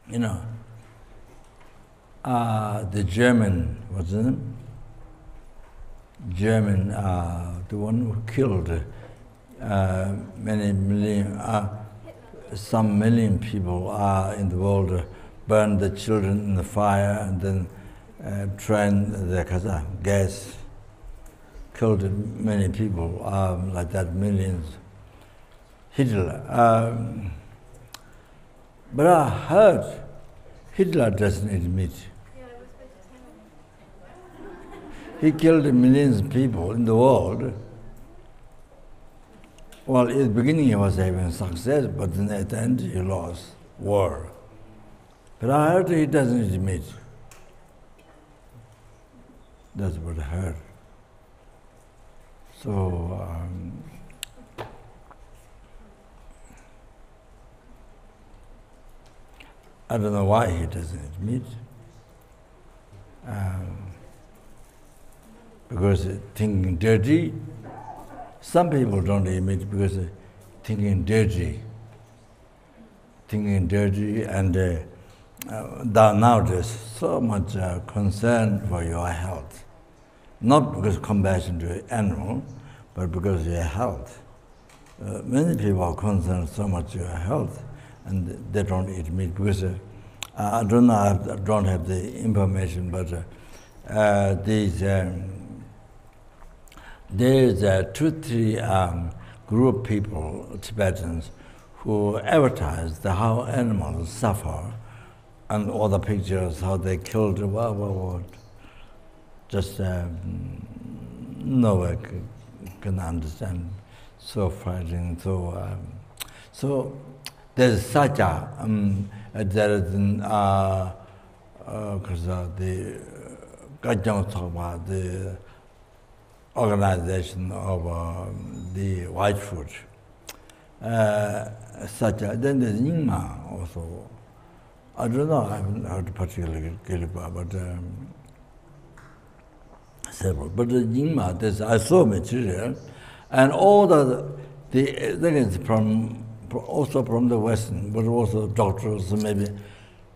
you know, the German, what's his name? German, the one who killed many million, some million people in the world, burned the children in the fire and then trained the gas, killed many people, like that, millions. Hitler. But I heard Hitler doesn't eat meat. He killed millions of people in the world. Well, in the beginning he was having success, but then at the end he lost war. But I heard he doesn't eat meat. That's what I heard. So, I don't know why he doesn't eat meat. Because thinking dirty. Some people don't eat meat because thinking dirty. Thinking dirty, and now there's so much concern for your health. Not because of compassion to the animal, but because of your health. Many people are concerned so much your health, and they don't eat meat because I don't know. I don't have the information, but there's 2-3 group of people, Tibetans, who advertise how animals suffer, and all the pictures how they killed. Just no one can understand. So frightening. So there's such there is the Kajang Soba, the organization of the white food. Then there's Nyingma also. I don't know, I haven't heard particularly about, but several. But the Nyingma, I saw material, and all the things also from the Western, but also doctors, maybe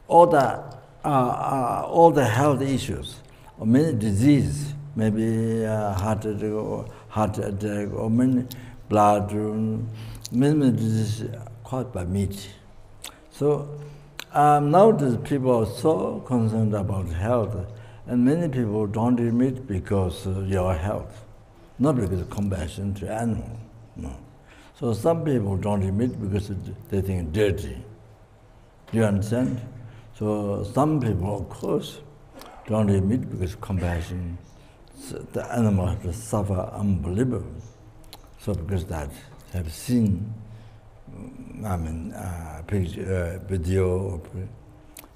all the health issues, or many diseases, maybe heart attack, or many blood, many diseases caused by meat. So nowadays people are so concerned about health, and many people don't eat meat because of your health, not because of compassion to animals. No. So some people don't eat meat because they think it's dirty. Do you understand? So some people, of course, don't eat meat because of compassion. So the animal has to suffer unbelievable. So because that, have seen, picture, video.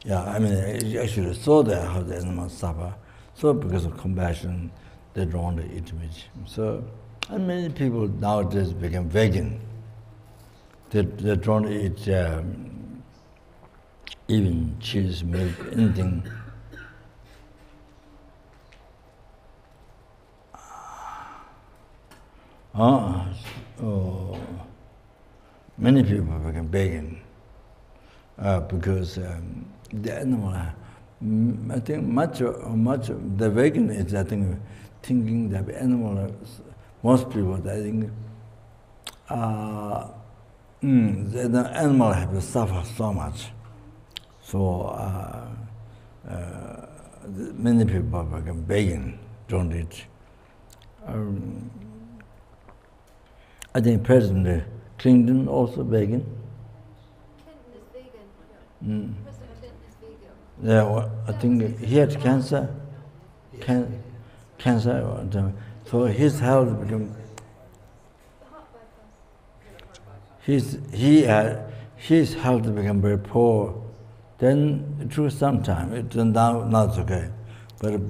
Actually saw that how the animals suffer. So because of compassion, they don't want to eat meat. So, and many people nowadays become vegan. They don't eat even cheese, milk, anything. Many people become vegan because the animal, I think much of the vegan is, I think, thinking that animal, most people, I think, the animal have to suffer so much. So many people become vegan, don't eat. I think President Clinton also vegan. Clinton is vegan. President Clinton is vegan. Yeah, well, I think he had cancer. Cancer. So his health became. His health became very poor. Then it took some time. It turned out not okay, but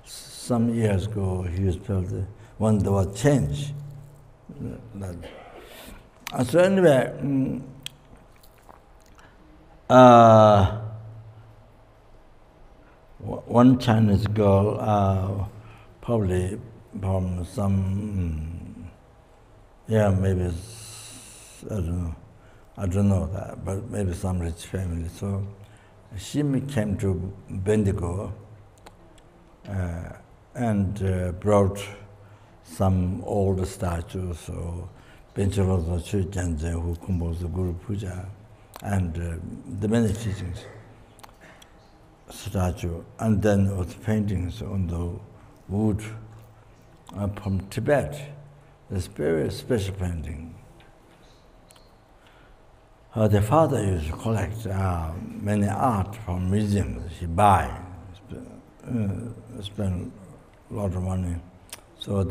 some years ago he felt when there was change. So anyway, one Chinese girl, probably from some, maybe, I don't know that, but maybe some rich family. So she came to Bendigo and brought some old statues. So Benchalosa Chu Janzen, who composed the Guru Puja, and the many teachings statue, and then with paintings on the wood from Tibet. It's very special painting. The father used to collect many art from museums. He buy, spend a lot of money. So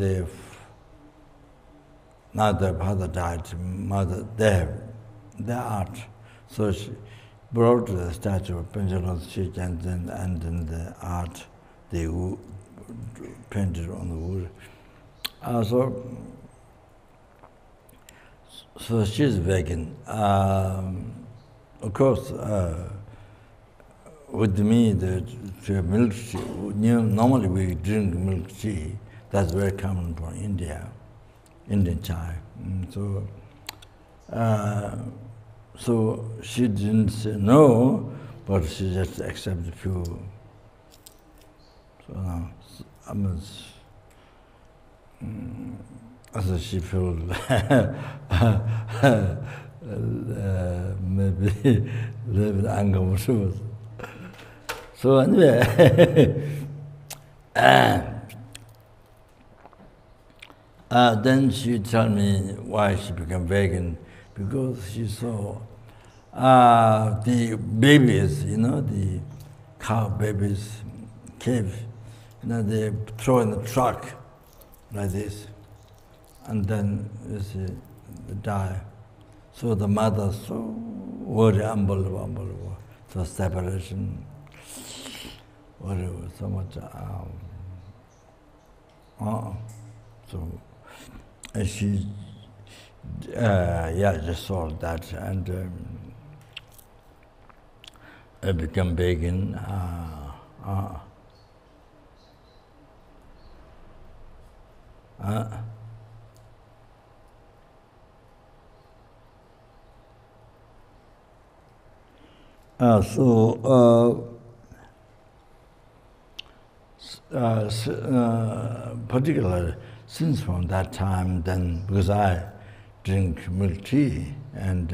now the father died, mother, they have their art. So she brought the statue of Panchalos Janzen and then the art they painted on the wood. So she's vegan. Of course, with me, the milk tea, normally we drink milk tea. That's very common from India, Indian chai. So she didn't say no, but she just accepted few. So now, so she feels maybe a little bit uncomfortable. So anyway, then she told me why she became vegan, because she saw the babies, the cow babies, cave, they throw in the truck like this, and then you see they die. So the mother so worried, unbelievable. So separation, whatever, so much. So she, just saw that, and I became vegan. Particularly since from that time, then because I drink milk tea and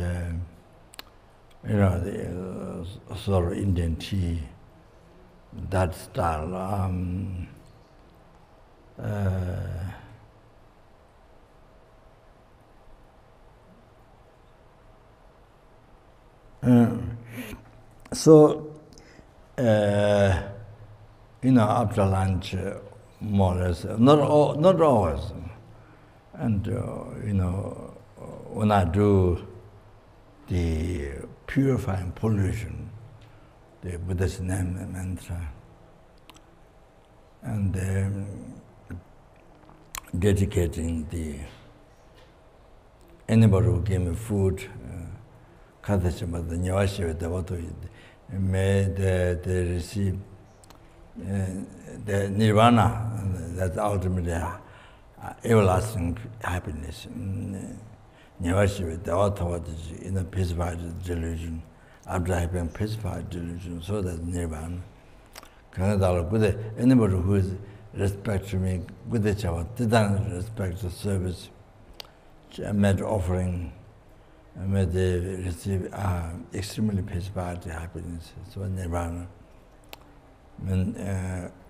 the sort of Indian tea, that style. After lunch, more or less, not always, and when I do the purifying pollution, the Buddha's name and mantra, and dedicating anybody who gave me food, may they receive the nirvana, that's ultimately everlasting happiness. In a pacified delusion, after having pacified delusion, so that nirvana. Anybody who is respect to me, didn't respect the service, made offering, may they receive extremely pacified happiness, so nirvana. When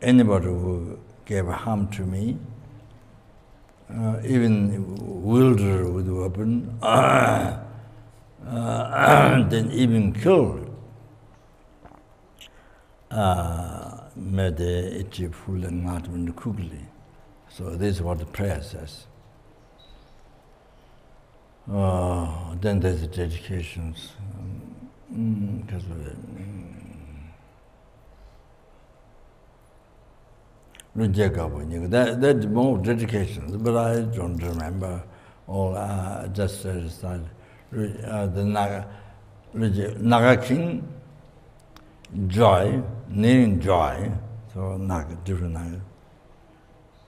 anybody who gave harm to me, even wielder with a weapon, then even killed, may they achieve full enlightenment quickly. So this is what the prayer says. Then there's the dedications. That's more dedications, but I don't remember all. Just started. The Naga King, joy, needing joy, so Naga, different Naga.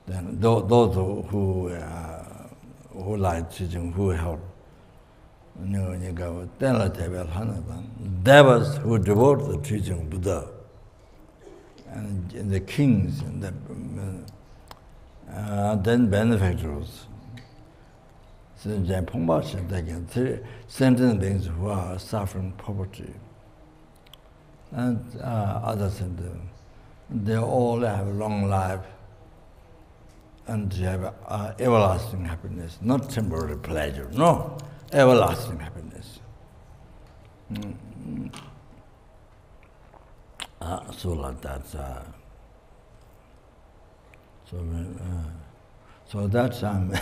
Then those who like teaching, who help, Devas who devote the teaching of Buddha, and the kings, and then benefactors. Sentient beings who are suffering poverty, and others, they all have a long life and have everlasting happiness, not temporary pleasure, no, everlasting happiness. So like that. So that time,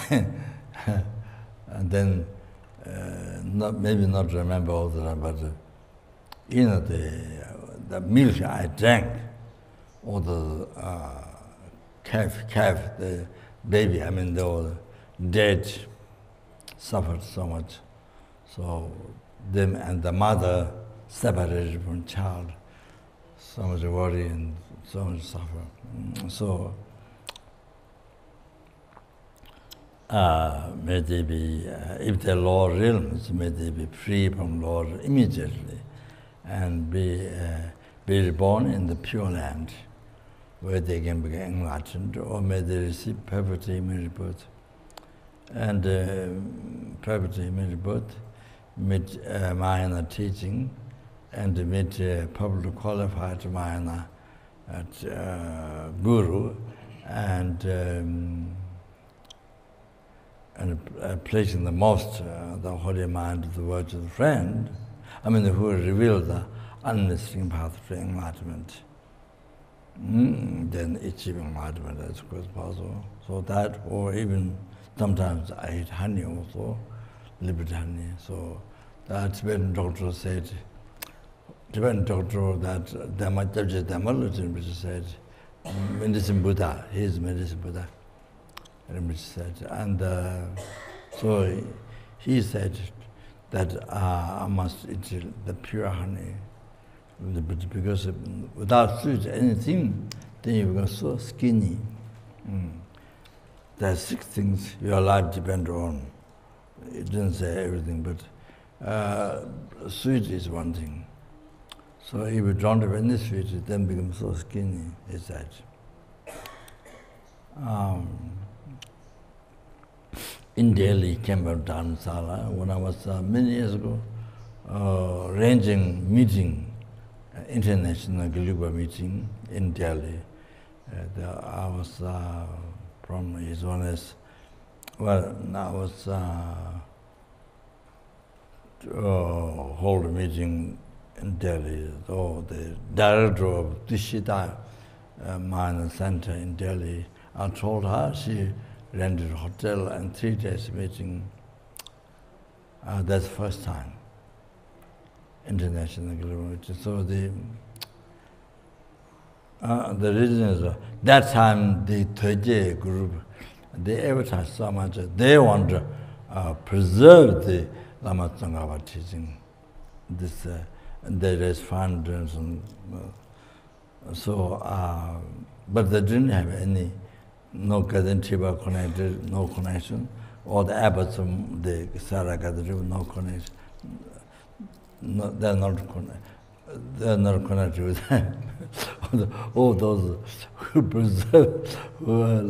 and then maybe not remember all the time, but the milk I drank, or the calf, the baby, they were dead, suffered so much. So them and the mother separated from child, so much worry and so much suffer. So may they be, if they're lower realms, may they be free from lower immediately and be reborn in the Pure Land, where they can become enlightened, or may they receive perfect human rebirth. And perfect human rebirth, meet Mahayana teaching, and meet publicly qualified Mahayana guru, and placing the most the holy mind of the virtuous friend, who revealed the unmistakable path to enlightenment. Then achieving enlightenment as quick as possible. So that, or even sometimes I eat honey also, liberty honey. So that Tibetan doctor said, that Dhamma said, medicine Buddha, he is medicine Buddha. Said. And so he said that I must eat the pure honey, because without sweet anything, then you become so skinny. There are 6 things your life depends on. It didn't say everything, but sweet is one thing. So if you don't have any sweet, you then become so skinny, he said. In Delhi, Campbell Dharamsala, when I was many years ago, arranging meeting, international Galuba meeting in Delhi. I was from His Holiness, I was hold a meeting in Delhi. So the director of Dishita Mahayana Center in Delhi, I told her, she rented a hotel and 3 days meeting. That's the first time, international meeting. So the reason is that time the Thaje group, they advertised so much. They want to preserve the Lama Tsongkhapa teaching. This they raise funds and but they didn't have any. No Gadantiba connected, no connection. All the abbots of the Saragadri, no connection. No, they're not connected with them. All those who preserve, who are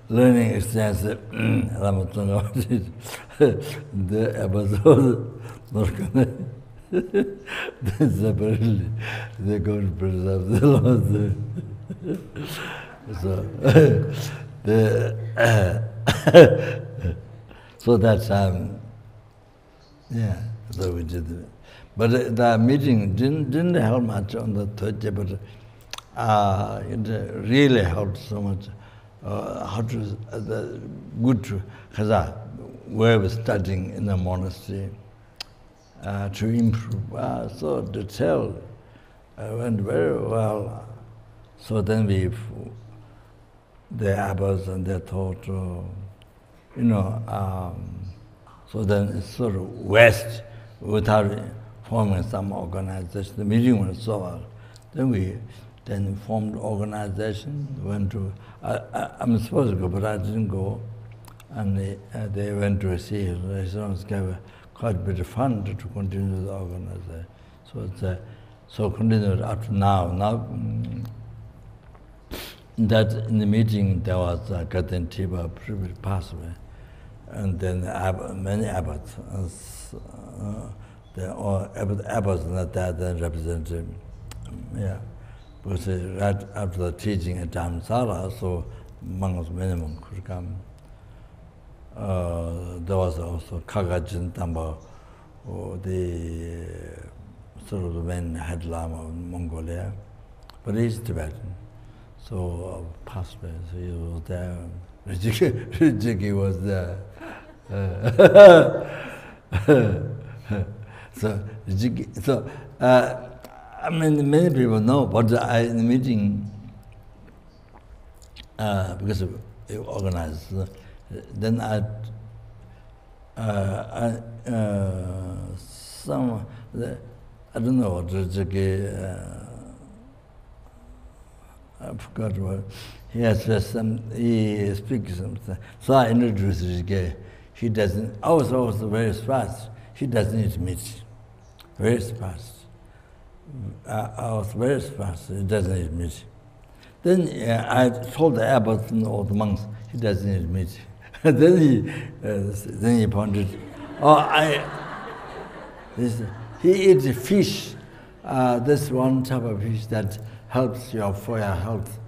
learning extensive Ramatonga, the abbots are not connected. Then separately, they're going to preserve the laws. So, so that's so we did it. But the meeting didn't help much on the third day, but it really helped so much. How to good to Khaza, where we're studying in the monastery to improve. So detailed, went very well. So then the abbots and they thought, so then it's sort of West without forming some organization. The meeting was so well. Then we formed organization, went to, I'm supposed to go, but I didn't go. And they went to see His Holiness, gave a quite a bit of fun to continue the organization. So it's so continued up to now. Now that in the meeting there was Gaten Tiba previously passed away, and then many abbots, abbots not that represented, yeah, because right after the teaching at Dhammasala, so monks minimum could come. There was also Kagajin Tamba, the sort of the main head lama of Mongolia, but he's Tibetan. So passed away, so he was there. Rijiki was there. So Rijiki, so I mean, many people know, but in the meeting, because it organized, then I don't know what Rijiki. I forgot what he has he speaks something. So I introduced Rijiki. He doesn't. I was also very fast. He doesn't eat meat. Very fast. I was very fast. He doesn't eat meat. Then I told the abbot and all the monks he doesn't eat meat. then he pointed. He eats fish. This one type of fish that helps for your health.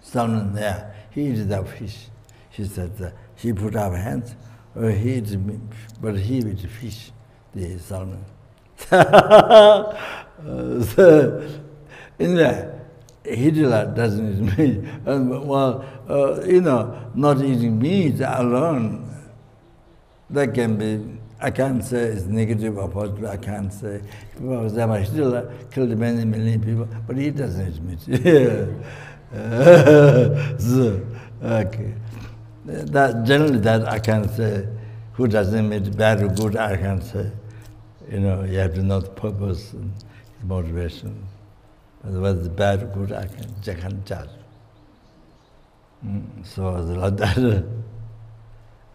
Salmon, yeah. He eats that fish. She said he put up hands, he eats meat, but he eats fish, the salmon. So, anyway, Hitler doesn't eat meat. Not eating meat alone, that can be, I can't say it's negative or positive, I can't say. For example, Hitler killed many, many people, but he doesn't eat meat. So, okay. Generally that I can say, who doesn't eat bad or good, I can say. You have to know the purpose and motivation. Otherwise, the bad or good, I can judge. So it's like that.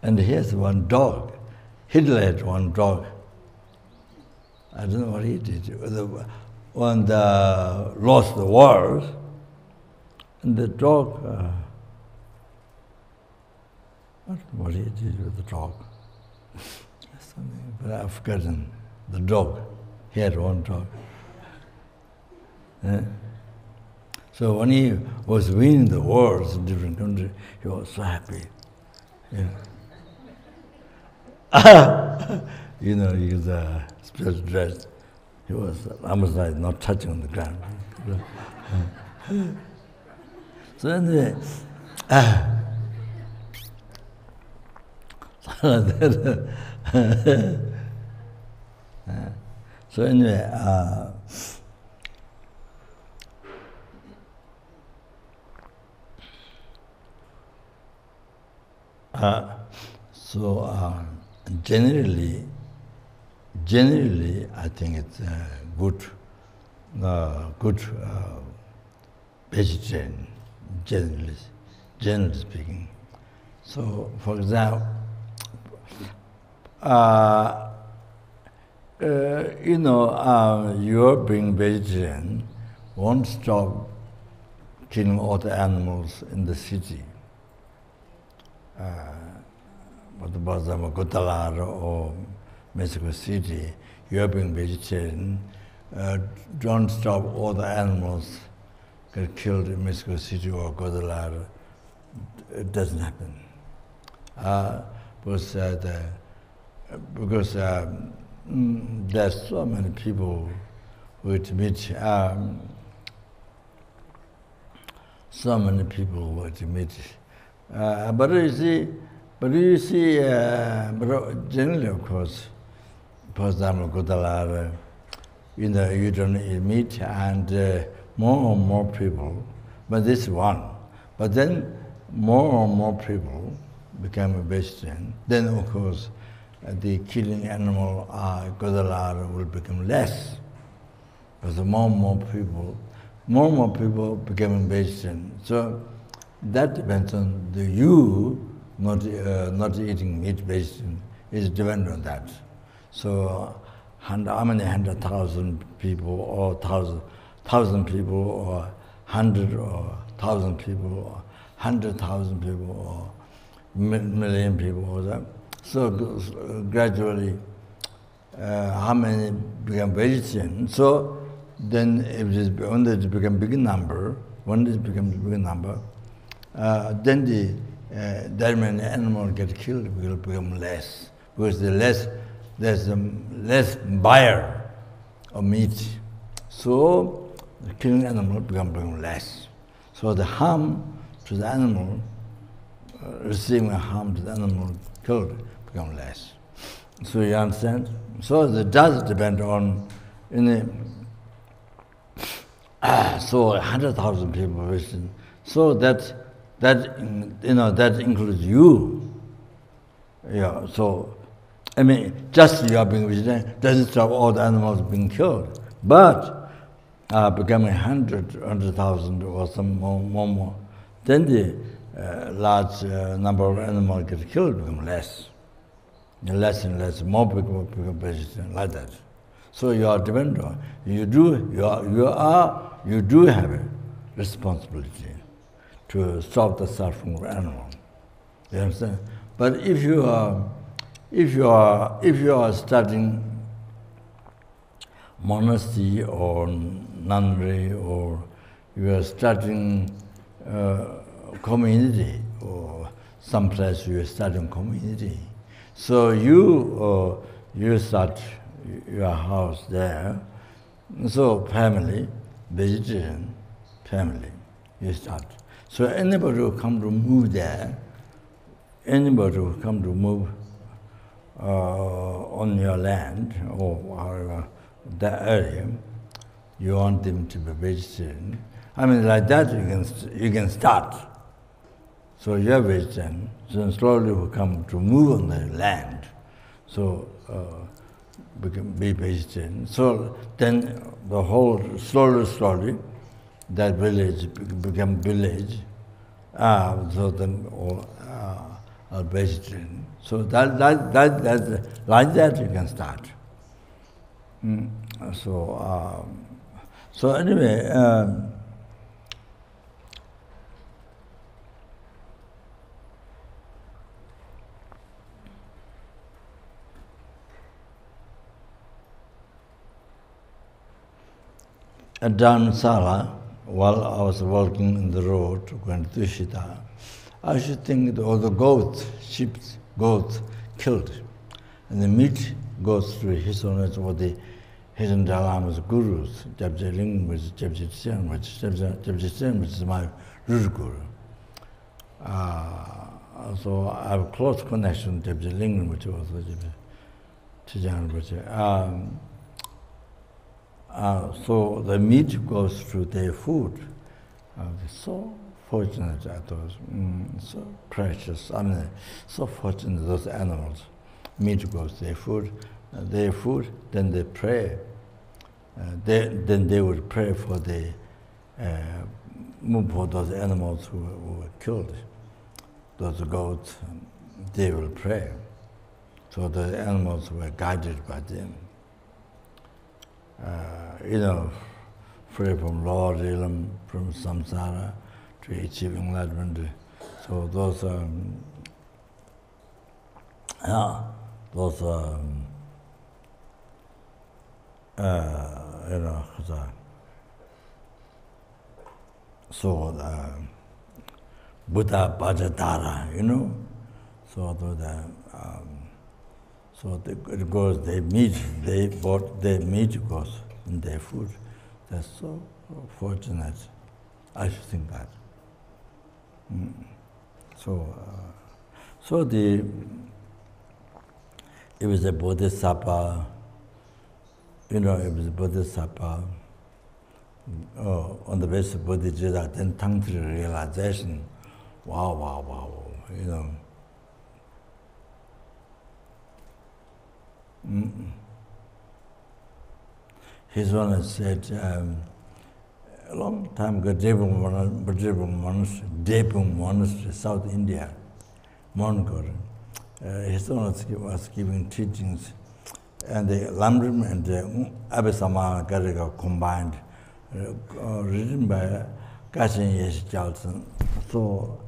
And here's one dog. Hitler had one dog. I don't know what he did. When they lost the war, and the dog, I don't know what he did with the dog. Something, but I've forgotten. The dog. He had one dog. So when he was winning the wars in different countries, he was so happy. He was special dress. He was almost like not touching the ground. So anyway, so anyway, generally, I think it's good vegetarian, generally speaking. So, for example, your being vegetarian won't stop killing all the animals in the city. But for example, Guadalajara or Mexico City, you're being vegetarian, don't stop all the animals get killed in Mexico City or Guadalajara. It doesn't happen. Because there's so many people who eat meat. But generally, of course, for example, Guadalajara, you don't eat meat, and more and more people, but this one, but then more and more people become a vegetarian. Then, of course, the killing animal Guadalajara will become less, because more and more people becoming vegetarian. So that depends on you not eating meat vegetarian. is dependent on that. So, how many 100,000 people, or thousand people, or 100 or 1,000 people, or 100,000 people, or million people, or that. So gradually, how many become vegetarian? So then, if it is when it becomes big number, when it becomes big number, then that many animals get killed will become less, because there's less buyer of meat. So killing animal become less. So the harm to the animal, receiving harm to the animal killed become less. So you understand? So it does depend on so 100,000 people visit. So that includes you. Yeah. So I mean, just you are being vegetarian doesn't stop all the animals being killed, but becoming 100,000 or some more, then the large number of animals get killed become less. Less and less, more people become vegetarian, like that. So you are dependent on, you do have a responsibility to stop the suffering of animal. You understand? But if you are studying monastery or nunnery, or you are studying community, or someplace you are studying community, so you start your house there. So family, vegetarian family, you start. So anybody who come to move there, anybody who come to move on your land or however that area, you want them to be vegetarian. I mean, like that you can start. So you are vegetarian. So slowly we come to move on the land. So we can be vegetarian. So then the whole slowly that village become village. So then all are vegetarian. So that like that you can start. So anyway. At Dharamsala, while I was walking in the road going to Tushita, I should think all the goats, sheep, goats killed, and the meat goes through His Holiness or the Hidden Dalai gurus, Jabje Ling, which is Jabje Tsen, which is my root guru. So I have a close connection with Jabje Ling, which was Tijang, which so the meat goes through their food. So fortunate, I thought, so precious. I mean, so fortunate those animals. Meat goes their food, then they pray. Then they would pray for the for those animals who were killed. Those goats, they will pray. So the animals were guided by them. Free from Lord, from samsara, to achieving enlightenment. So those Buddha Bhajatara, so it goes, their meat goes in their food. That's so fortunate. I should think that. It was a bodhisattva, it was a bodhisattva on the basis of bodhicitta, then Tangtri realization. Wow. His Holiness said a long time ago, Debung Monastery, South India, Mongolia. His Holiness was giving teachings, and the Lamrim and the Abhisama Gariga combined, written by Kashin Yesh Jalson. So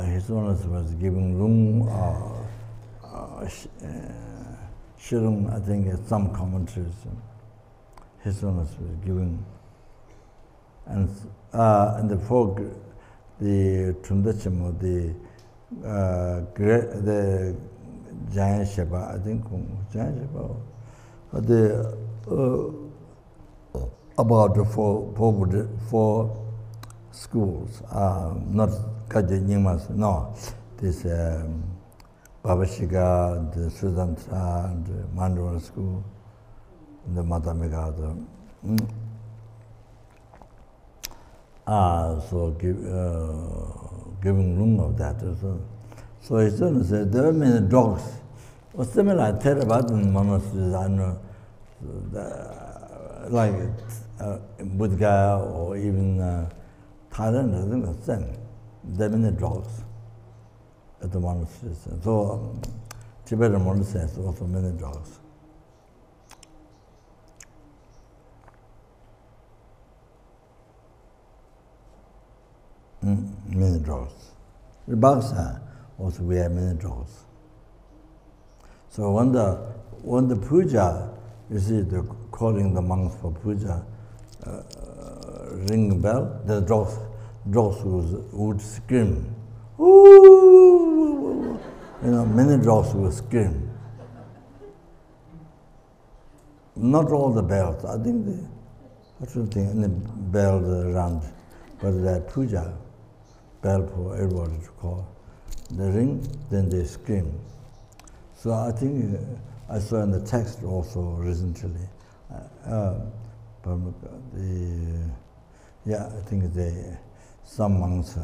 His Holiness was giving room, Shirum, I think, some commentaries. His Holiness was giving, and the folk, the Tundachimo, the Giant Sheba, I think, Giant Sheba, about the four schools, not Kaja Nimas, no, this Babashiga, the Sudantra, and the Mandura school, and the Madamiga. So giving room of that. So his son said there were many dogs. Or similar Theravada monasteries, I know, like Buddha or even Thailand, I think the same. There are many dogs at the monasteries. So Tibetan monasteries also many dogs. Many dogs. The Bhaksa also we have many dogs. So when the puja, you see the calling the monks for puja, ring bell, the dogs would scream. Ooh! Many dogs would scream. Not all the bells. I think any bells around, but the puja bell for everybody to call. They ring, then they scream. So I think I saw in the text also recently. I think some monks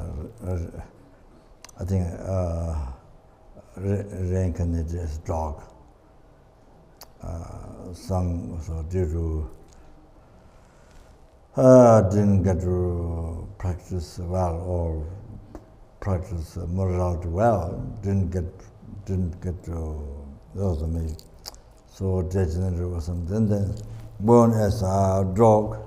reincarnated as dog. Some also due to didn't get to practice well or practice morality well, didn't get to those of me. So degenerate or something. Then born as a dog.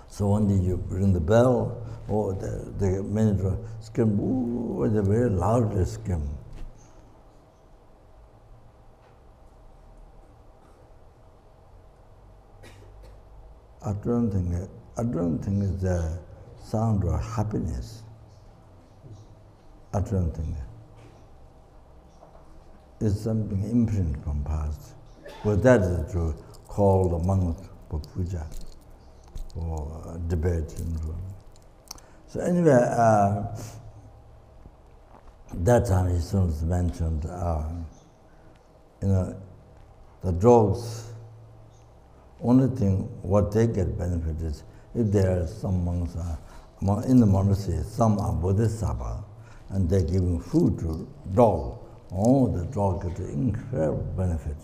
So one day you ring the bell, or the manager scream, ooh, the very loudly scream. I don't think it's the sound of happiness. I don't think it's something imprinted from past. But that is to call the monks for puja, for debate and so on. So anyway, that time he sort of mentioned, the dogs. Only thing what they get benefit is if there are some monks in the monastery, some are bodhisattva, and they're giving food to dog. Oh, the dog gets incredible benefit.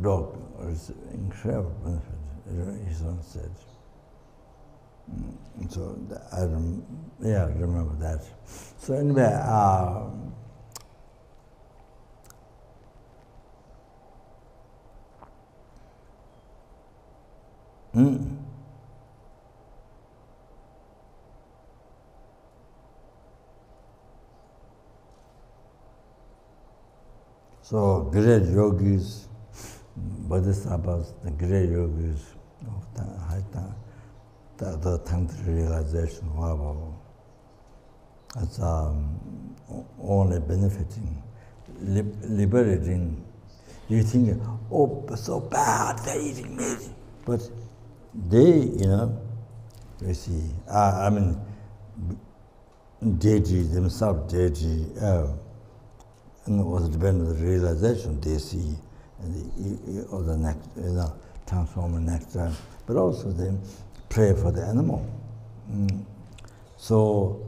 Dog is incredible benefit, his son said. So I remember that. So anyway, So great yogis, bodhisattvas, the great yogis of the Tantra realization, wow, it's only benefiting, liberating. You think, oh, so bad, they're eating meat. But they, you see, deity themselves, deity, and it was depending on the realization they see, or the nectar, transforming nectar, but also they pray for the animal. So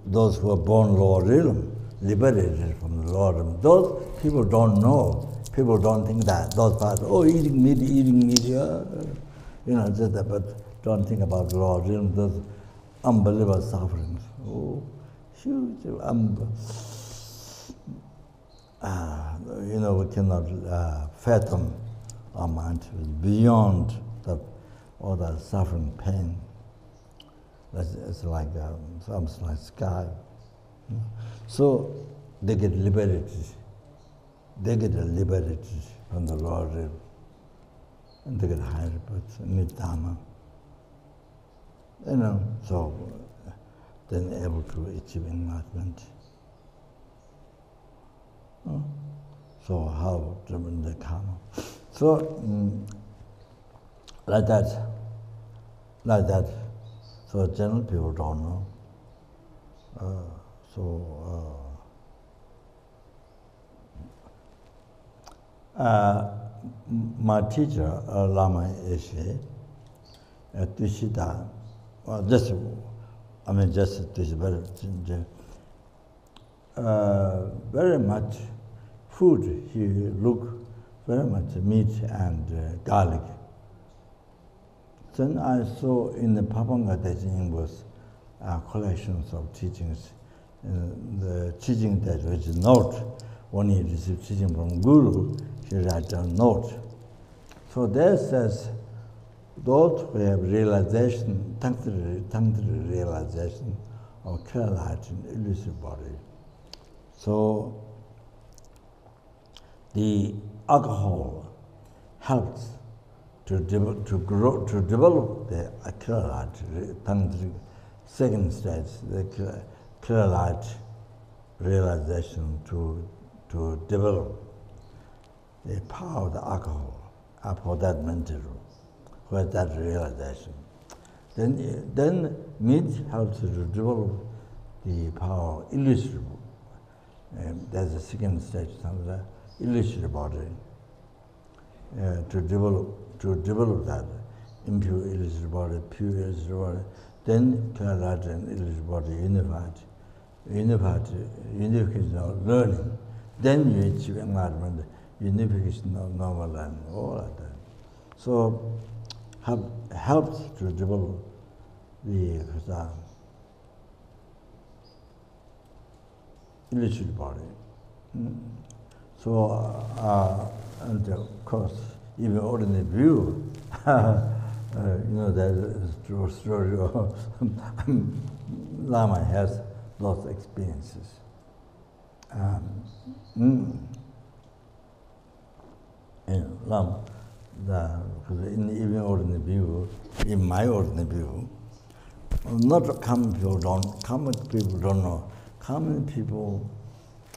those who are born lower realm, liberated from the lower realm, those people don't know. People don't think that those parts, eating meat, just that, but don't think about lower realm, those unbelievable sufferings. huge. We cannot fathom our mind beyond all the suffering, pain. It's like something like sky. So they get liberated. They get liberated from the Lord, and they get higher but mid-dharma. So then able to achieve enlightenment. So how driven the karma? So like that. So general people don't know. My teacher, Lama Eshe, Tushita, just very much food, he look very much meat and garlic. Then I saw in the Papanga Tejing was collections of teachings. The teaching that was note, when he received teaching from Guru, he write down note. So there says, those who have realization, tantric realization of clear light in illusory body. So the alcohol helps to develop the clear light, tantric second stage, the clear light realization to develop the power of the alcohol for that mental, for that realization. Then meat helps to develop the power of illusory. There's a second stage, the illusory body, to develop that impure illusory body, pure illusory body. Then clear light and illusory body unification of learning. Then you achieve enlightenment, unification of normal and all of that. So helps to develop the illusory body. So and of course, even ordinary view, there's a true story of Lama has lots of experiences. Lama, even ordinary view, in my ordinary view, not common people don't know. Common people,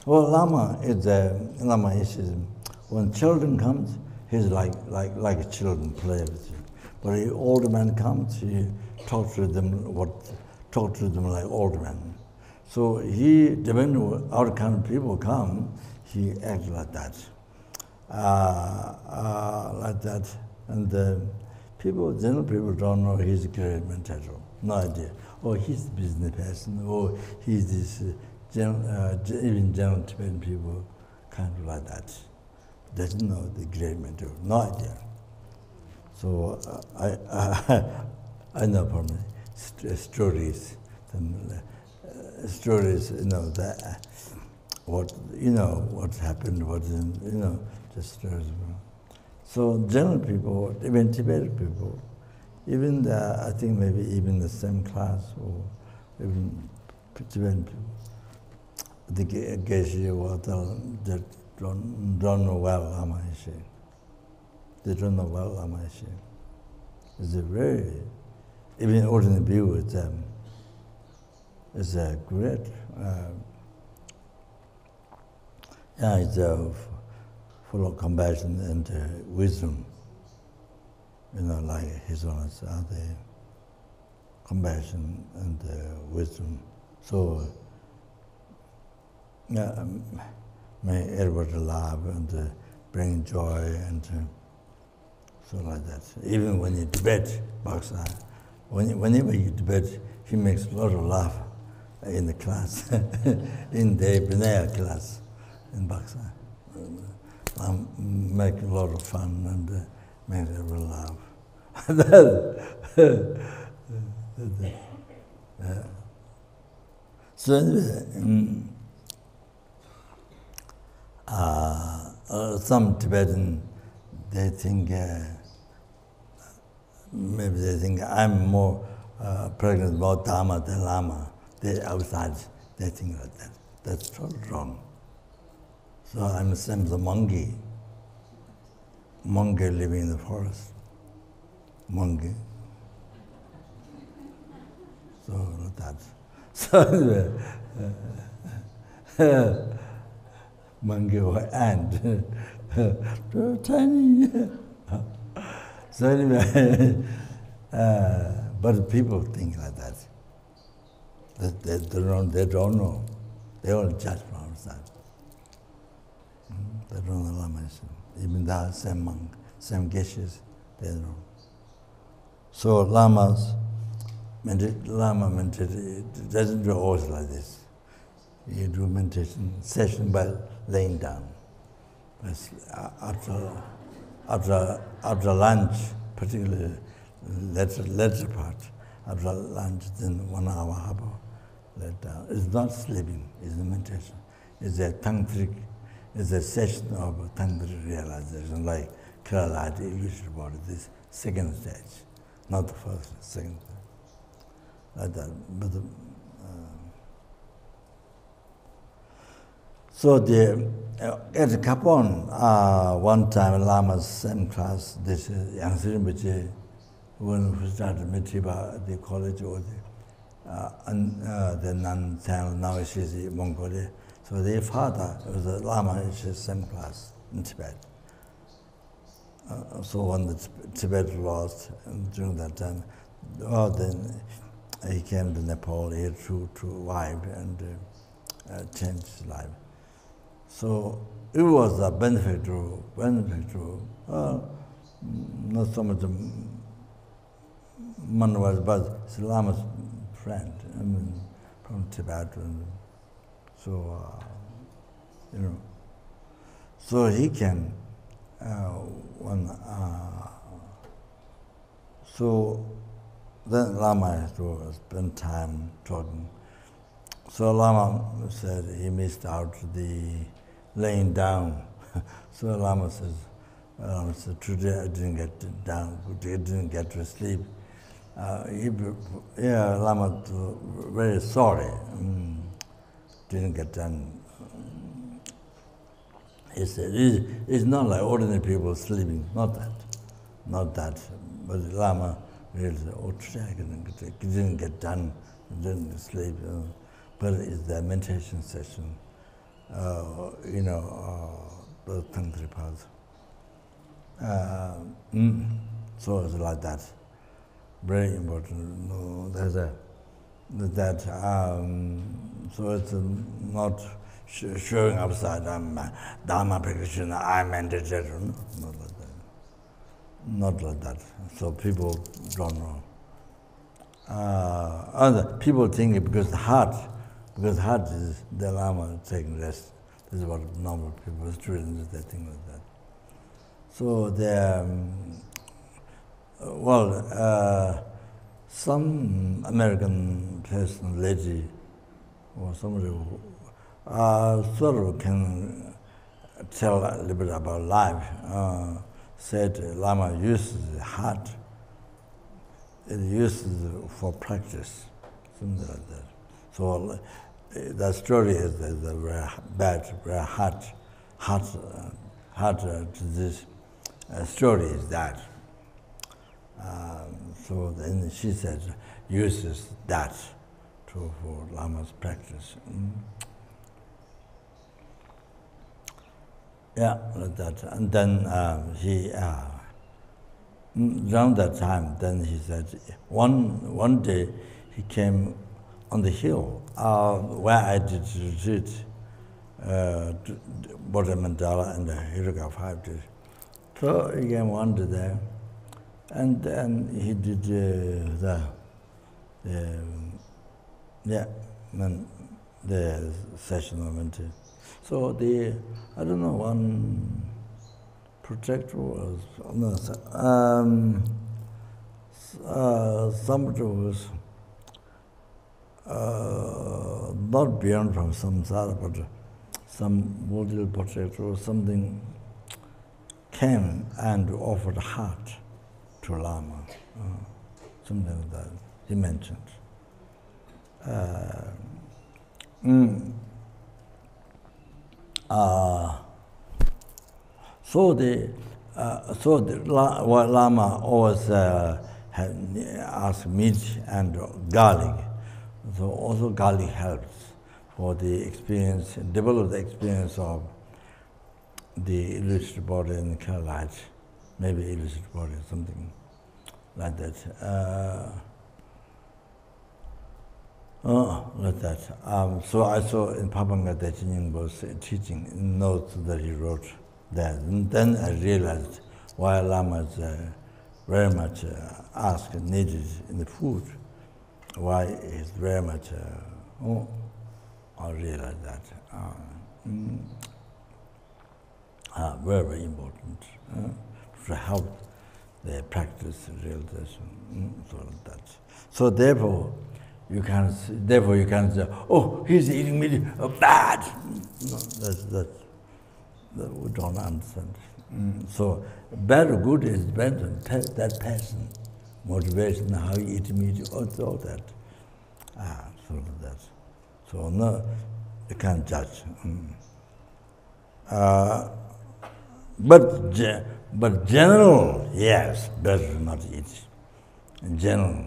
Lama is when children comes, he's like a children play with you. But the older man comes, he talks to them like old men. So he, depending on our kind of people come, he acts like that. And general people don't know he's a great mentor. No idea. Or he's a business person, or he's this, even general Tibetan people kind of like that. Doesn't know the great mentor, no idea. So I know from stories, that what happened, just stories. So general people, even Tibetan people, even I think maybe even the same class or even Tibetan people, the Geshe that don't know well Lama Yeshe. They don't know well Lama Yeshe. It's a very, even ordinary view, it's a great, it's full of compassion and wisdom. Like his owners are the compassion and wisdom. So, may everybody love and bring joy and so like that. Even when you debate, Baksa, whenever you debate, he makes a lot of laugh in the class, in the Binaya class in Baksa. Make a lot of fun and make everyone laugh. So anyway, some Tibetan, they think, maybe they think I'm more pregnant about Dharma than Lama. They outside, they think like that. That's totally wrong. So I'm the same as a monkey. Monkey living in the forest. Monkey. So like that. So anyway, monkey or ant. So tiny. So anyway, but people think like that. They don't know. They all judge from outside. They don't know Lama. Even the same monk, same geshes, they don't know. So Lama meditation doesn't do always like this. You do meditation session by laying down. After lunch, particularly later part, after lunch, then 1 hour, half hour, lay down. It's not sleeping, it's a meditation. It's a tantric, it's a session of tantric realization, like Kerala, illusory body, this second stage, not the first, second stage. Like that. But so at Kapon, one time Lama's same class, this Yang Rinpoche, when we started Mitriba at the college or the non-town, now she's in Mongolia. So their father was a Lama in the same class in Tibet. So when the Tibet lost during that time, then he came to Nepal here to wife and changed his life. So it was a beneficial, not so much money-wise, but it's Lama's friend, from Tibet. And so, so he came, so then Lama had to spend time talking. So Lama said he missed out the laying down. So Lama says, today I didn't get down, I didn't get to sleep. Lama very sorry, didn't get done. He said, it's not like ordinary people sleeping, not that. But Lama really said, today I didn't get done, didn't sleep. But it's the meditation session, the tantric path. So it's like that. Very important. No, there's that. So it's not showing upside. I'm Dharma practitioner. I'm meditator. No, not like that. Not like that. So people don't know. Other people think it because the heart is the Lama taking rest. This is what normal people, students, they think like that. So some American person, lady, or somebody who sort of can tell a little bit about life, said Lama uses the heart. It uses for practice, something like that. So the story is a very bad, very hard to this story is that. So then she said, uses that for Lama's practice. Yeah, like that. And then he, around that time, then he said, one day he came on the hill where I did retreat, Bodhi Mandala and the Hiruka 5 days. So he came one day there, and then he did the session of meditation. So I don't know, one projector was, somebody was not beyond from samsara, but some model protector or something came and offered heart to Lama, something like that, he mentioned. So the Lama always had asked meat and garlic. So also garlic helps for the experience, develop the experience of the illustrated body and Kerala, maybe illustrated body, something like that. Like that. So I saw in Papanga that was teaching notes that he wrote there. And then I realized why Lama is very much asked, needed in the food. Why it's very much, I realized that. Very, very important to help the practice realization. So that. So therefore, you can say, oh, he's eating meat, bad. No, that we don't understand. So bad or good is depends on that person, motivation, how you eat meat, all that. So that. So no, you can't judge. But general, yes, better not eat. In general,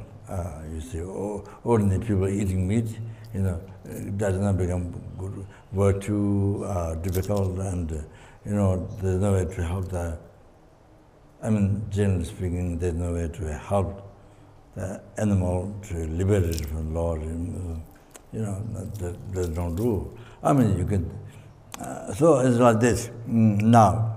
you see, ordinary people eating meat, it does not become good, were too difficult, and there's no way to help generally speaking, there's no way to help the animal to liberate it from the Lord. There's no rule. You can. So it's like this now.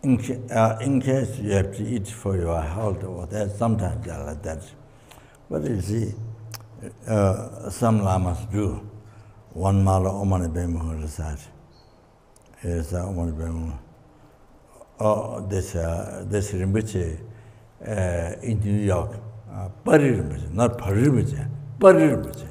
In case you have to eat for your health, or that sometimes they are like that. But you see, some lamas do. One mala omani bemu recite. Is omani bemu. This Rinpoche in New York, Pari Rinpoche, not Pari Rinpoche, Pari Rinpoche.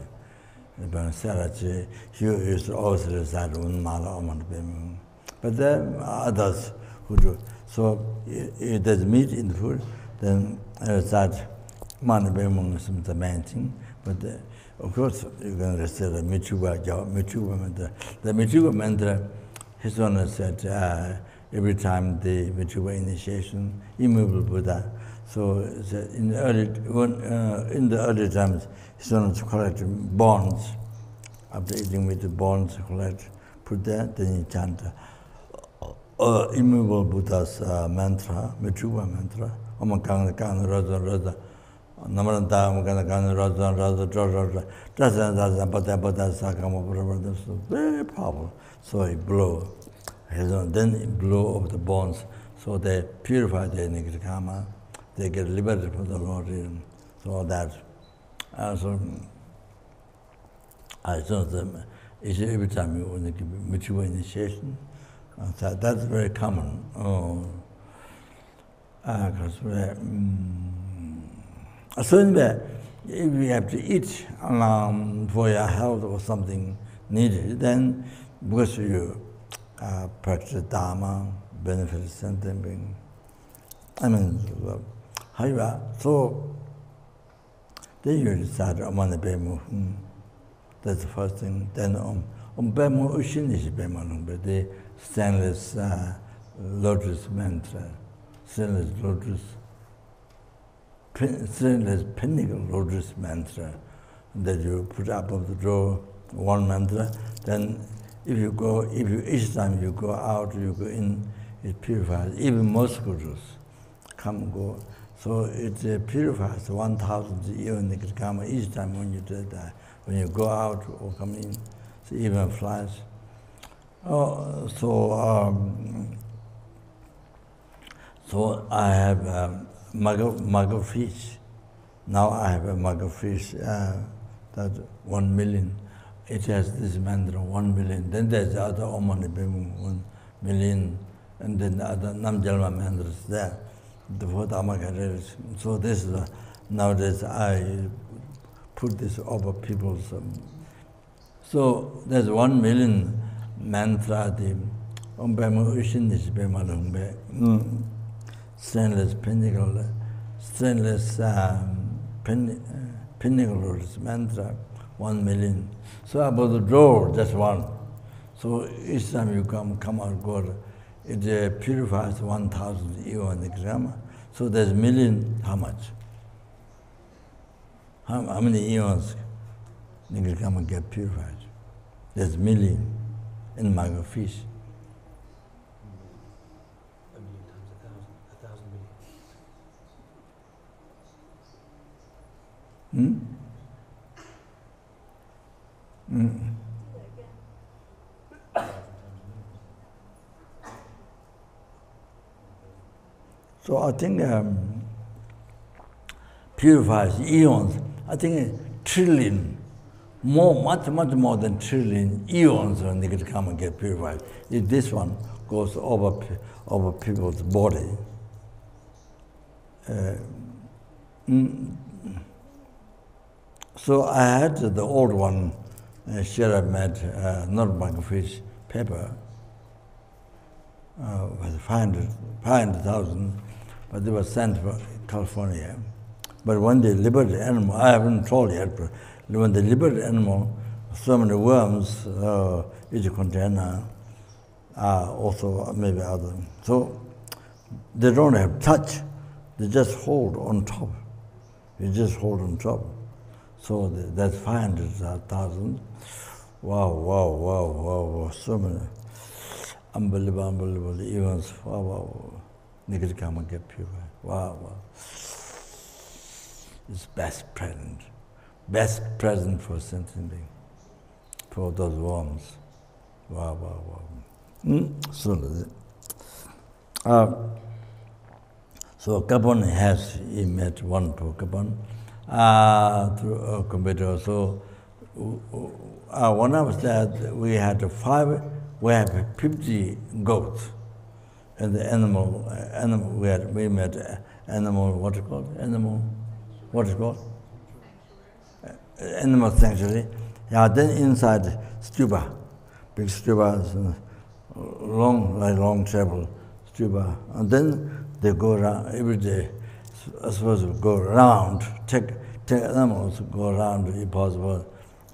He used to always recite one mala omani bemu. But there are others who do. So if there's meat in the food, then recite mani bemu is the main thing. But of course, you can recite the Michuba mantra. The Michuba mantra, his owner said every time the Michuba initiation, immovable Buddha. So in the early times, his owner collected bonds. After eating with the bonds, put there, then he chanted immovable Buddha's mantra, Michuba mantra. Omakanga Raza Raza. Namaranta Raza Raza Raza very powerful. So he blew. Then he blew over the bones. So they purify their Nikritama. They get liberated from the Lord. So that. So I saw them every time you want to give Michuba initiation. That's very common. So if you have to eat for your health or something needed, then because you practice Dharma, benefits something. So then you decide Omani Bemu. That's the first thing. Then Bemu Ushin is Bemu, but the stainless lotus mantra, stainless pinnacle lotus mantra that you put up of the door, one mantra. Then if each time you go out, you go in, it purifies. Even most gurus come and go. So it purifies 1,000 karma each time when you do that. When you go out or come in, so even flies. So I have mugger fish. Now I have a mugger fish that 1 million. It has this mantra 1 million. Then there's the other Omani Bemu 1 million and then other Namjalma mantras there. The fourth Amakara. So this is nowadays I put this over people's. So there's 1 million mantra. The stainless pinnacle, stainless pinnacle mantra, 1 million. So about the door, just one. So each time you come out, go, it purifies 1,000 eon gram. So there's million, how much? How many eons Nigrikama get purified? There's million in Maga fish. A million times 1,000 million. So I think purifies eons. I think trillion, much more than trillion eons when they could come and get purified. If this one goes over people's body. So I had the old one, Shara made Nuremberg fish paper, with 500,000, but they were sent to California. But when they liberate the animal, I haven't told yet, but when they liberate the animal, so many worms, each container, also maybe other. So they don't have touch, they just hold on top. You just hold on top. So that's 500,000. Wow, so many. Unbelievable events. Wow. Nigga come and get pure. Wow. It's best present for sentient being, for those worms. Wow. So Gabon he met one for Gabon through a computer. So when I was there, we had 50 goats, and the animal we met animal, what is called? Animal sanctuary. Yeah, then inside stupa, big stupa, long table stupa, and then they go around every day. Supposed to go around, take animals, go around if possible,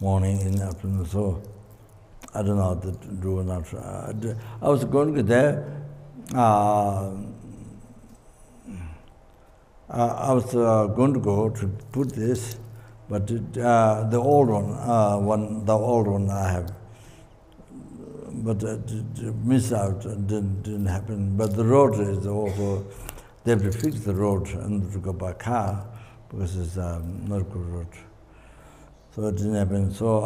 morning and afternoon. So I don't know how to do or not. I was going to there. I was going to go to put this, but the old one I have, but miss out didn't happen. But the road is also, they have to fix the road and to go by car because it's not a good road. So it didn't happen. So,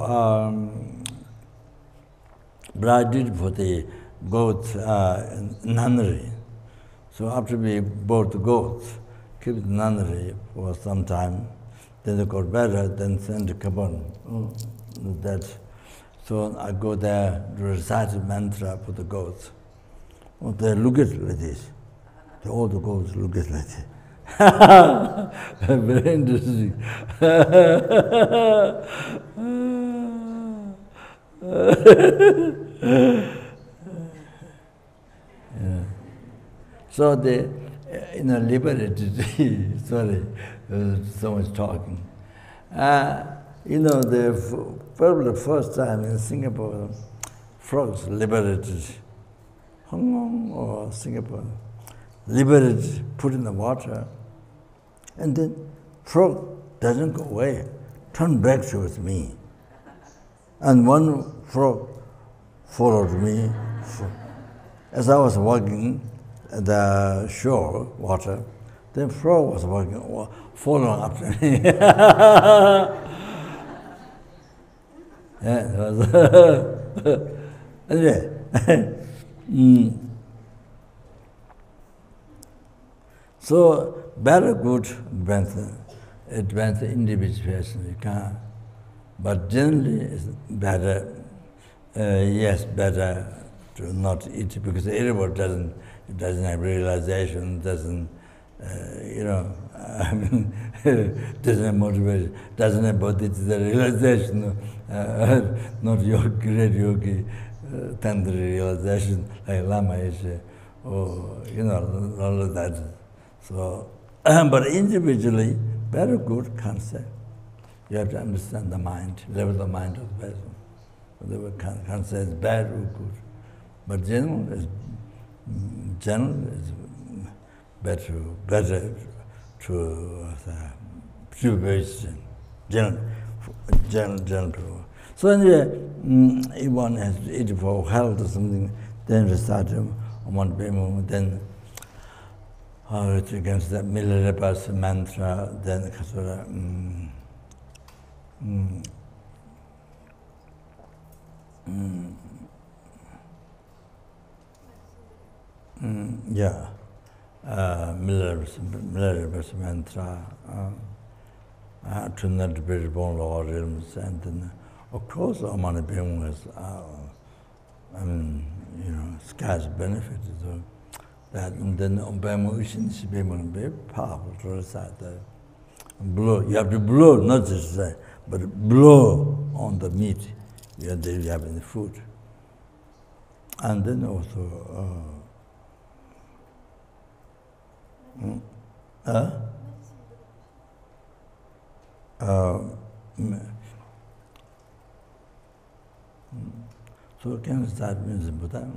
but I did for the goats nunnery. So after we bought the goats, keep the nunnery for some time, then they got better, then send to Gabon. So I go there to recite the mantra for the goats. Oh, they look at it like this. All the goats look at it like this. Very interesting. Yeah. So they, liberated. Sorry, so much talking. Probably the first time in Singapore, frogs liberated. Hong Kong or Singapore, liberated, put in the water, and then frog doesn't go away, turn back towards me. And one frog followed me. As I was walking at the shore, water, the frog was walking, following after me. Yeah, it was anyway. So, better good advance individuation, you can't. But generally, it's better, better to not eat, because everybody doesn't have realization, doesn't I mean, doesn't have motivation, doesn't have body to the realization, not your great yogi, tender realization, like Lama is, or all of that. So, but individually, very good concept. You have to understand the mind, level the mind of the person. Whatever concept is bad or good. But general is better to preparation. General people. So anyway, if one has to eat for health or something, then recite one Bhimu, then it's against that Milarepa's mantra, then yeah. Milarepa's mantra, to not be born law realms, and then of course Amana Bhimu is scarce benefit. So that and then Bhimu is very powerful to recite that. Blow, you have to blow, not just say, but blow on the meat you have in the food. And then also so can start means Buddha.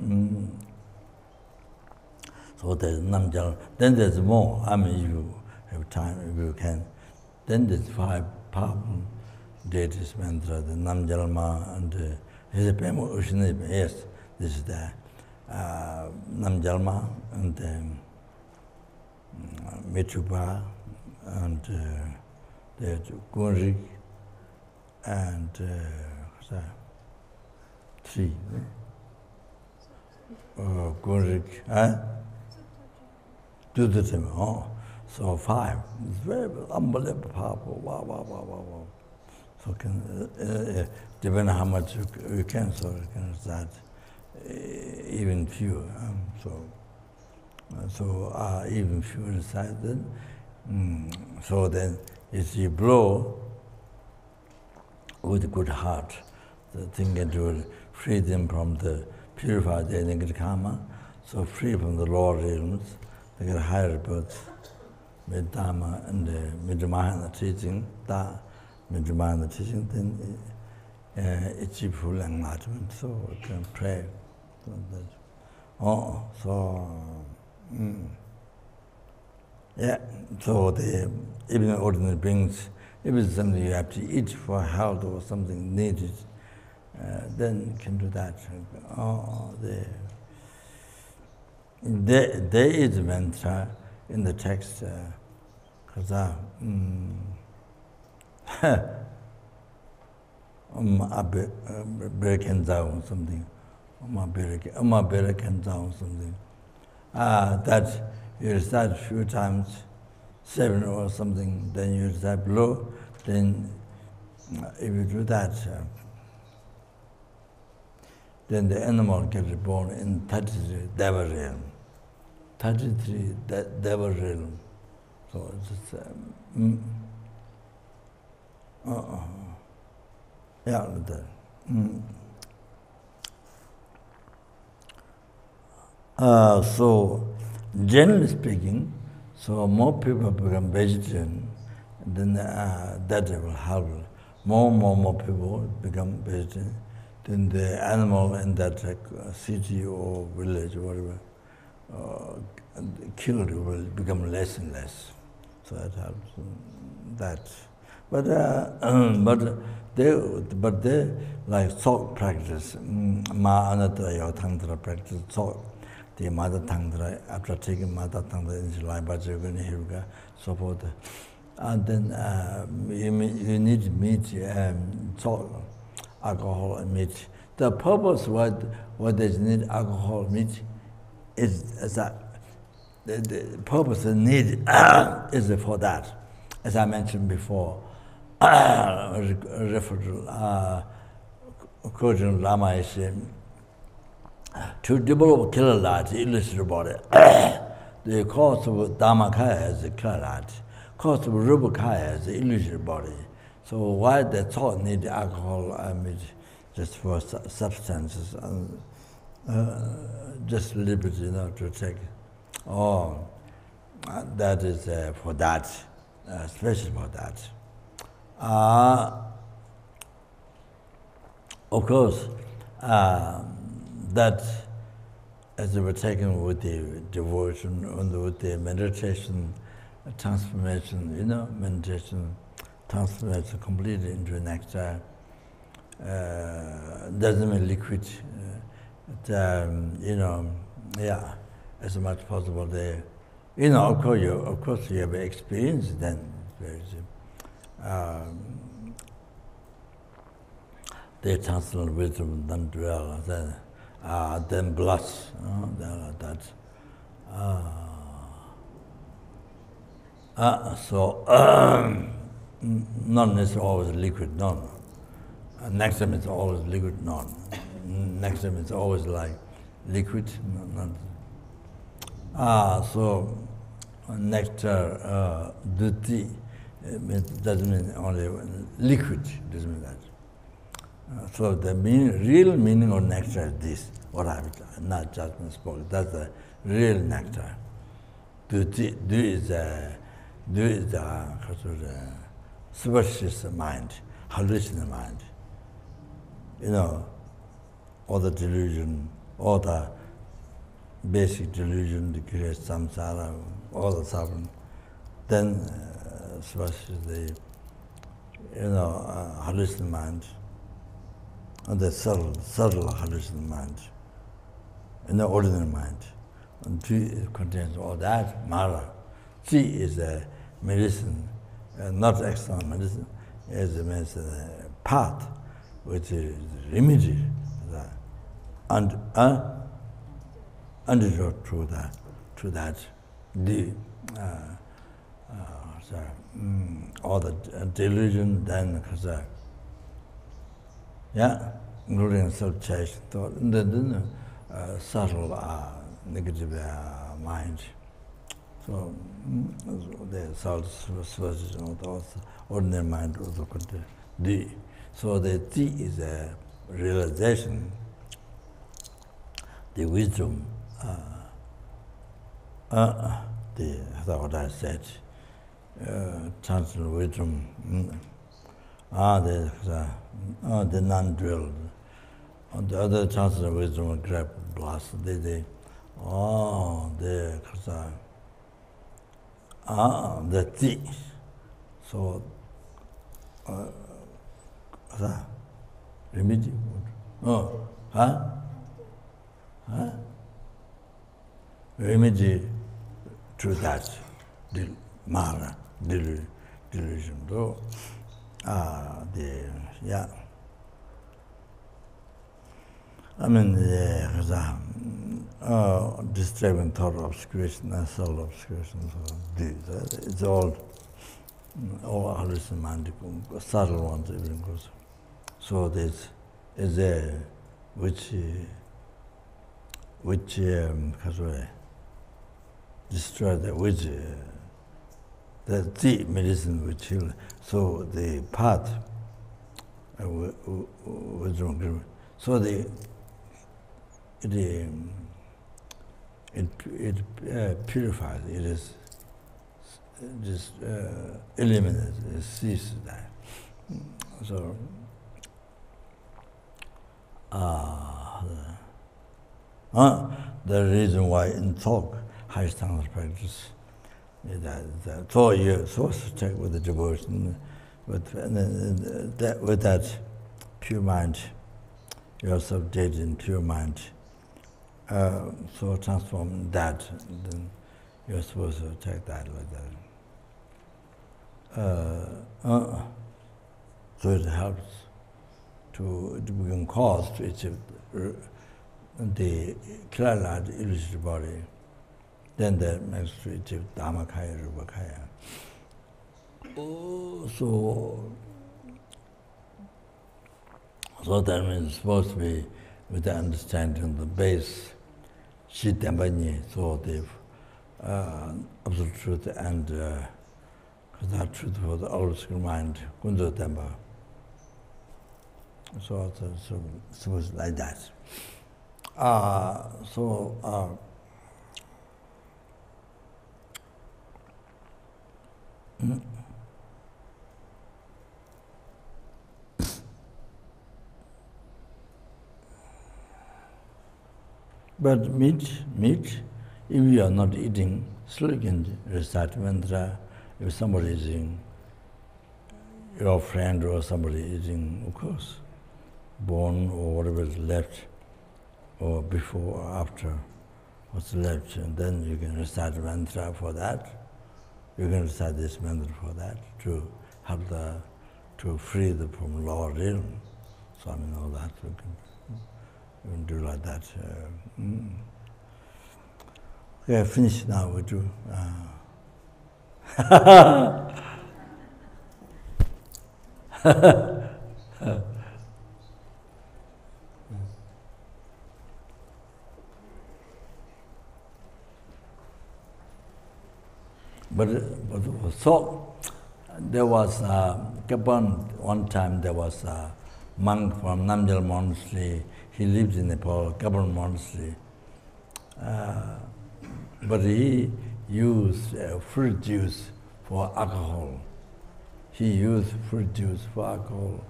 So there's Namjal. Then there's more. I mean, if you have time, if you can. Then there's 5 powerful deities mantra, the Namjalma and his Bhimu Ushinib. Yes, this is the Namjalma and Mechupa and there's Gunrik and 3. Gunrik, so 5. It's very unbelievable powerful. Wow. So depending on how much you can, so you can start even fewer. So even fewer recite then. So then, if you blow with a good heart, the thing can do free them from the purified negative karma, so free from the lower realms, they get higher births. Dharma and Midramahana teaching, Midramahana teaching, then achieve full enlightenment. So we can pray. So even ordinary beings, if it's something you have to eat for health or something needed, then you can do that. There is a mantra in the text, Berekenzao something, Berekenzao something. That you recite a few times, 7 or something, then you recite below, then if you do that, then the animal gets born in 33 Deva realm. 33 Deva realm. So it's just, so generally speaking, so more people become vegetarian, then that will help. More people become vegetarian, then the animal in that city or village or whatever killed will become less and less. So that helps. That, but they like thought practice, ma anata tantra practice thought. The mother tantra, after taking mother tantra into life, but you're going to hear so forth. And then you need meat, salt, alcohol, and meat. The purpose why they need alcohol, meat, is that the purpose and need is for that. As I mentioned before, referred to Kojun Lama is to to develop killer light, illusory body. The cause of Dharmakaya is the killer light. Cause of Rupakaya is the illusory body. So why the thought need alcohol? I mean, just for substances and just a little bit, to take. Oh, that is for that, especially for that. Of course, that as they were taken with the devotion and with the meditation, transformation, meditation, transformation completely into nectar. Doesn't mean liquid, yeah, as much possible there. Of course you have experience then. The transcendental wisdom then dwell, then bless, that. None is always liquid, none. Next time it's always liquid, none. Next time it's always like liquid, none. So nectar, duty, doesn't mean only liquid, doesn't mean that. So the real meaning of nectar is this, what I've not just spoken. That's the real nectar. Duty is the superstitious mind, hallucinant mind. All the delusion, all the basic delusion, the create samsara, all the suffering. Then superstitious, hallucinant mind. And the subtle hallucinant mind, and the ordinary mind. And T contains all that, Mara. T is a medicine, not external medicine, it means a path, which is remedy, and antidote to that, all the delusion, then yeah, including self-chase thought, and then subtle negative mind. So the subtle thoughts, ordinary mind also contain D. So the D is a realization, the wisdom, what I said, transcendental wisdom. The non-drilled. On the other transcendental wisdom, grab blast. The T. So, remedy. Remedy to that, Mara, delusion. Though. I mean, disturbing thought obscuration and soul obscuration. So it's all hallucinant, subtle ones even goes. So this is a which destroy the which the tea medicine which heal. So the path wisdom. So it purifies. It is just eliminates. It ceases that. So the reason why in talk high standard practice. So you're supposed to check with the devotion, with that pure mind, yourself dead in pure mind. So transform that, then you're supposed to take that like that. So it helps to become cause to achieve the clear light, illusory body. Then that makes to achieve Dharmakaya, Rupakaya. So that means it's supposed to be with the understanding of the base Shi Tenpa Nyi, so the absolute truth and that truth for the old mind, Kundu Tenpa. So it was like that. But meat, if you are not eating, still you can recite mantra. If somebody is eating, your friend or somebody eating, of course, bone or whatever is left, or before or after what's left, and then you can recite mantra for that. You can recite this mantra for that to help to free the from lower realm. So I mean all that you can do like that. Okay, finish now. We do. But so there was one time there was a monk from Namgyal Monastery. He lived in Nepal, Gabon Monastery. But he used fruit juice for alcohol. He used fruit juice for alcohol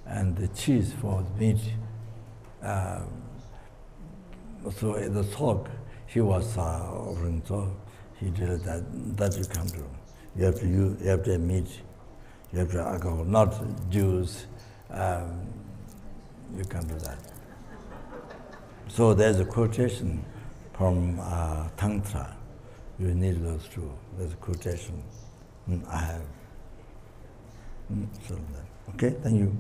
and the cheese for meat. So in the talk, he was offering talk. He did that you can't do. You have to have meat, you have to have alcohol, not juice. You can't do that. So there's a quotation from Tantra. You need those two. There's a quotation. I have. So that. Okay, thank you.